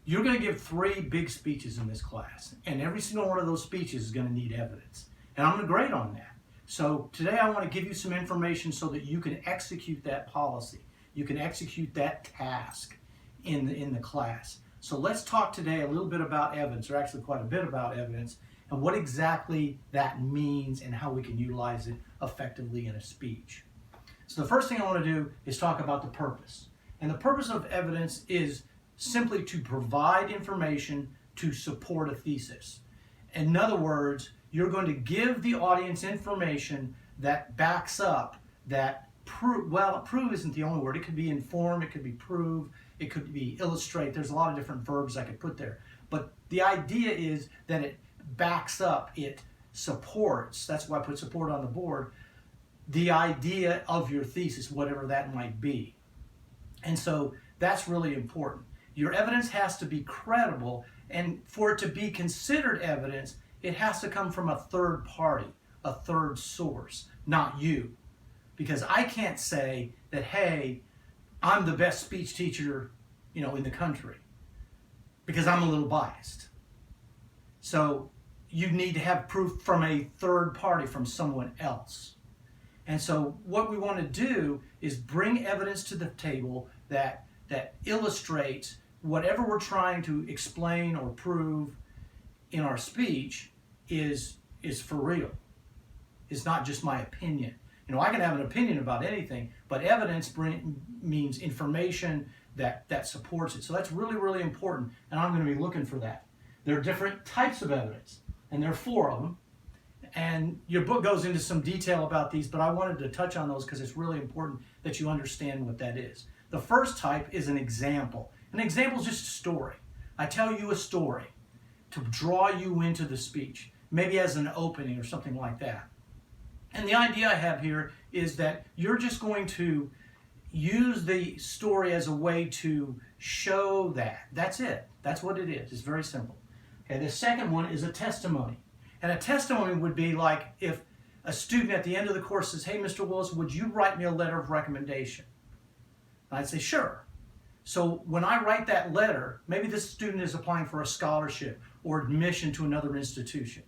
You're going to give 3 big speeches in this class, and every single one of those speeches is going to need evidence. And I'm going to grade on that. So today I want to give you some information so that you can execute that policy. You can execute that task in the class. So let's talk today a little bit about evidence, or actually quite a bit about evidence, and what exactly that means and how we can utilize it effectively in a speech. So the first thing I want to do is talk about the purpose. And the purpose of evidence is simply to provide information to support a thesis. In other words, you're going to give the audience information that backs up that prove. Well, prove isn't the only word. It could be inform, it could be prove, it could be illustrate. There's a lot of different verbs I could put there. But the idea is that it backs up, it supports. That's why I put support on the board. The idea of your thesis, whatever that might be. And so that's really important. Your evidence has to be credible, and for it to be considered evidence, it has to come from a third party, a third source, not you. Because I can't say that, hey, I'm the best speech teacher, in the country, because I'm a little biased. So you need to have proof from a third party, from someone else. And so what we want to do is bring evidence to the table that illustrates whatever we're trying to explain or prove in our speech is for real. It's not just my opinion. I can have an opinion about anything, but evidence means information that supports it. So that's really, really important, and I'm going to be looking for that. There are different types of evidence, and there are 4 of them. And your book goes into some detail about these, but I wanted to touch on those because it's really important that you understand what that is. The first type is an example. An example is just a story. I tell you a story to draw you into the speech, maybe as an opening or something like that. And the idea I have here is that you're just going to use the story as a way to show that. That's it. That's what it is. It's very simple. Okay, the second one is a testimony. And a testimony would be like if a student at the end of the course says, hey, Mr. Willis, would you write me a letter of recommendation? And I'd say, sure. So when I write that letter, maybe this student is applying for a scholarship or admission to another institution.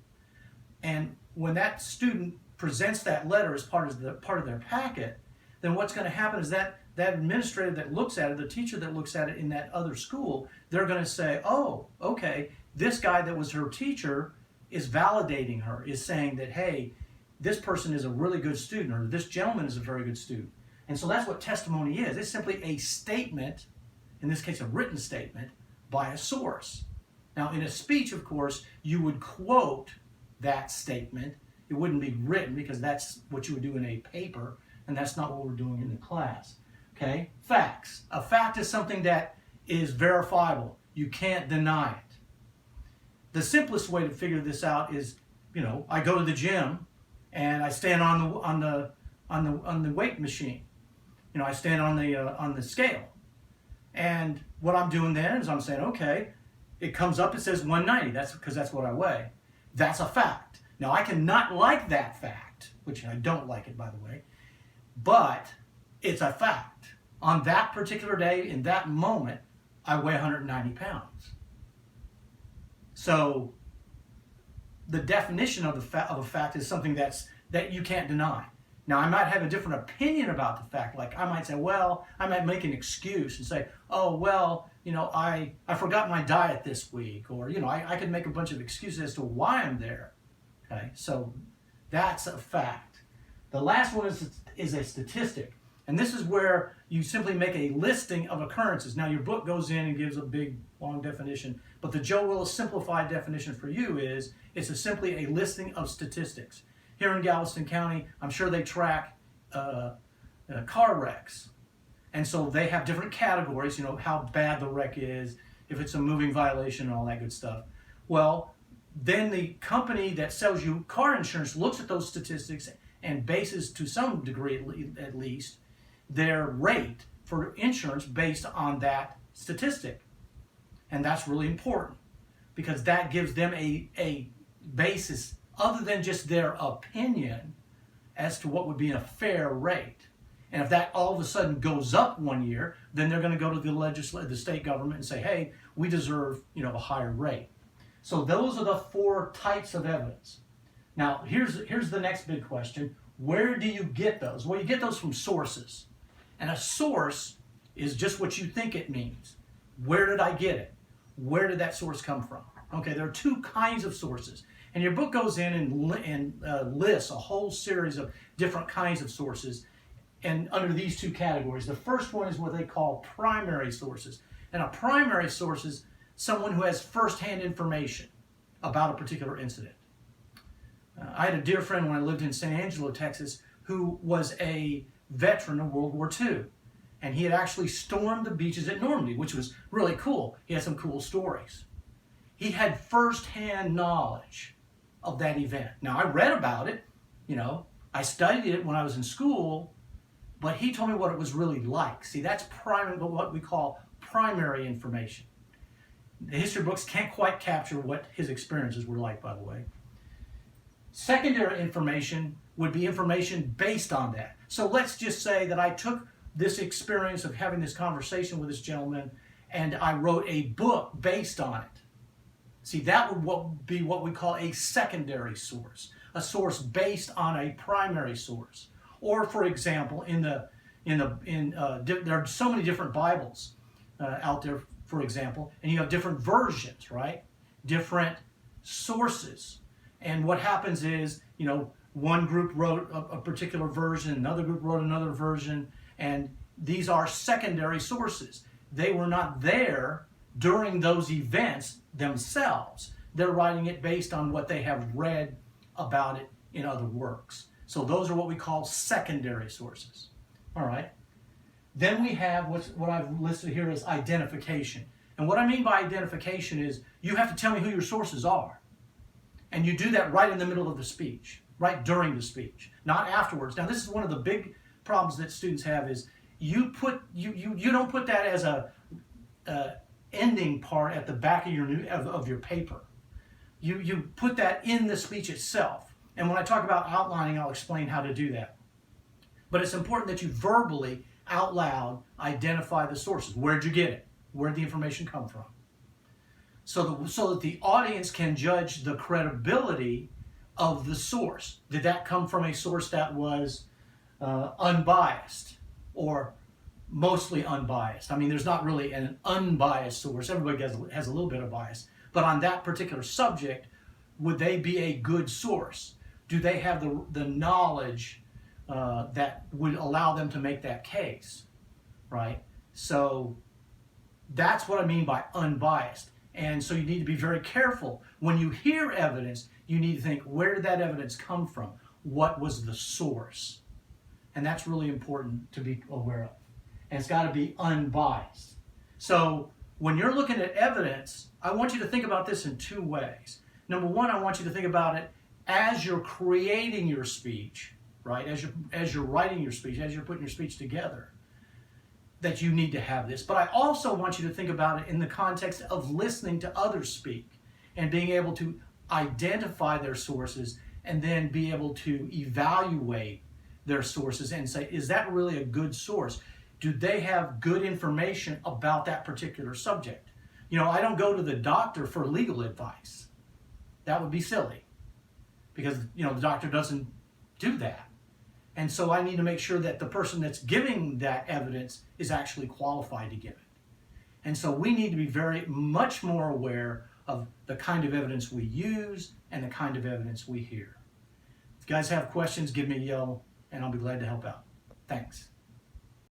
And when that student presents that letter as part of their packet, then what's going to happen is that administrator that looks at it, the teacher that looks at it in that other school, they're going to say, oh, okay, this guy that was her teacher is validating her, is saying that, hey, this person is a really good student, or this gentleman is a very good student. And so that's what testimony is. It's simply a statement, in this case a written statement, by a source. Now in a speech, of course, you would quote that statement. It wouldn't be written because that's what you would do in a paper, and that's not what we're doing in the class. Okay? Facts. A fact is something that is verifiable. You can't deny it. The simplest way to figure this out is, I go to the gym and I stand on the weight machine. I stand on the scale. And what I'm doing then is I'm saying, okay, it comes up, it says 190. That's because that's what I weigh. That's a fact. Now I can not like that fact, which I don't like it, by the way, but it's a fact. On that particular day, in that moment, I weigh 190 pounds. So the definition of a fact is something that you can't deny. Now, I might have a different opinion about the fact. Like I might say, well, I might make an excuse and say, oh, well, I forgot my diet this week, or, I could make a bunch of excuses as to why I'm there. Okay, so that's a fact. The last one is a statistic. And this is where you simply make a listing of occurrences. Now, your book goes in and gives a big, long definition, but the Joe Willis simplified definition for you is it's simply a listing of statistics. Here in Galveston County, I'm sure they track car wrecks. And so they have different categories, how bad the wreck is, if it's a moving violation and all that good stuff. Well, then the company that sells you car insurance looks at those statistics and bases, to some degree at least, their rate for insurance based on that statistic. And that's really important because that gives them a basis other than just their opinion as to what would be a fair rate. And if that all of a sudden goes up one year, then they're going to go to the state government and say, hey, we deserve, a higher rate. So those are the 4 types of evidence. Now, here's the next big question. Where do you get those? Well, you get those from sources. And a source is just what you think it means. Where did I get it? Where did that source come from? Okay, there are 2 kinds of sources. And your book goes in and lists a whole series of different kinds of sources and under these 2 categories. The first one is what they call primary sources. And a primary source is someone who has firsthand information about a particular incident. I had a dear friend when I lived in San Angelo, Texas, who was a veteran of World War II. And he had actually stormed the beaches at Normandy, which was really cool. He had some cool stories. He had firsthand knowledge of that event. Now, I read about it, I studied it when I was in school, but he told me what it was really like. See, that's what we call primary information. The history books can't quite capture what his experiences were like, by the way. Secondary information would be information based on that. So let's just say that I took this experience of having this conversation with this gentleman and I wrote a book based on it. See, that would be what we call a secondary source, a source based on a primary source. Or, for example, there are so many different Bibles out there, for example, and you have different versions, right? Different sources. And what happens is, one group wrote a particular version, another group wrote another version, and these are secondary sources. They were not there during those events themselves. They're writing it based on what they have read about it in other works. So those are what we call secondary sources. All right. Then we have what I've listed here as identification. And what I mean by identification is you have to tell me who your sources are. And you do that right in the middle of the speech, right during the speech, not afterwards. Now, this is one of the big problems that students have is you don't put that as a ending part at the back of your paper. You put that in the speech itself. And when I talk about outlining, I'll explain how to do that. But it's important that you verbally, out loud, identify the sources. Where'd you get it? Where'd the information come from? So that the audience can judge the credibility of the source. Did that come from a source that was unbiased or mostly unbiased? I mean, there's not really an unbiased source. Everybody has a little bit of bias. But on that particular subject, would they be a good source? Do they have the knowledge that would allow them to make that case, right? So that's what I mean by unbiased. And so you need to be very careful. When you hear evidence, you need to think, where did that evidence come from? What was the source? And that's really important to be aware of. And it's got to be unbiased. So when you're looking at evidence, I want you to think about this in 2 ways. Number one, I want you to think about it as you're creating your speech, right? As you're writing your speech, as you're putting your speech together, that you need to have this. But I also want you to think about it in the context of listening to others speak and being able to identify their sources and then be able to evaluate their sources and say, is that really a good source? Do they have good information about that particular subject? I don't go to the doctor for legal advice. That would be silly because, the doctor doesn't do that. And so I need to make sure that the person that's giving that evidence is actually qualified to give it. And so we need to be very much more aware of the kind of evidence we use and the kind of evidence we hear. If you guys have questions, give me a yell and I'll be glad to help out. Thanks.